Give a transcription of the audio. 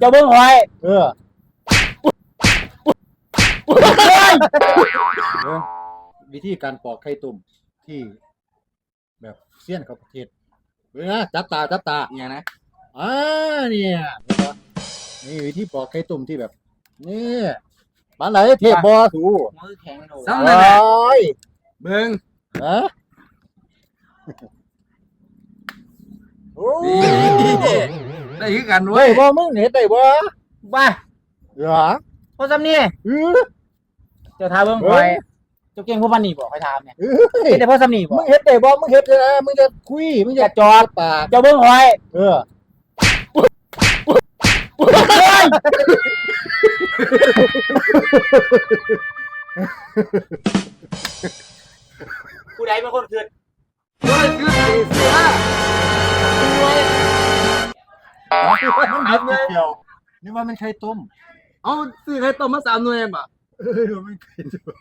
จะเบิ่งหอย เออวิธีการปอกไข่ตุ่มที่แบบเสี้ยนเขาประเทศเบิ่งนะจับตาอย่างนะ เนี่ยนี่วิธีปอกไข่ตุ่มที่แบบนี่ปานไหนเทพบอสู มือแข็งโด ซ้ำนั่นแหละเบิ่ง ฮะโอ้ ได้คือกัน ได้ เว้ย บ่มึงเห็นได้บ่ บ้า เหรอ พอซ้ำนี่ เออ เจ้าทาเบิ่งหอยเจ้าเก่งพวกมันนี่บอกให้ถามเนี่ย เฮ้ย เห็นแต่พอซ้ำนี่บ มึ อก งเห็นได้บ่มึงเห็นนะมึงจะคุยมึงจะ จะจอด ปาก จะเบิ่งหอย เออ ผู้ใดเป็นคนคืน เฮ้ยคือเสือมันเห็ดนิดเดียวนี่ว่ามันไข่ต้ม เอาซื้อไข่ต้มมา3 หน่วยบ่ เออมันไข่ต้ม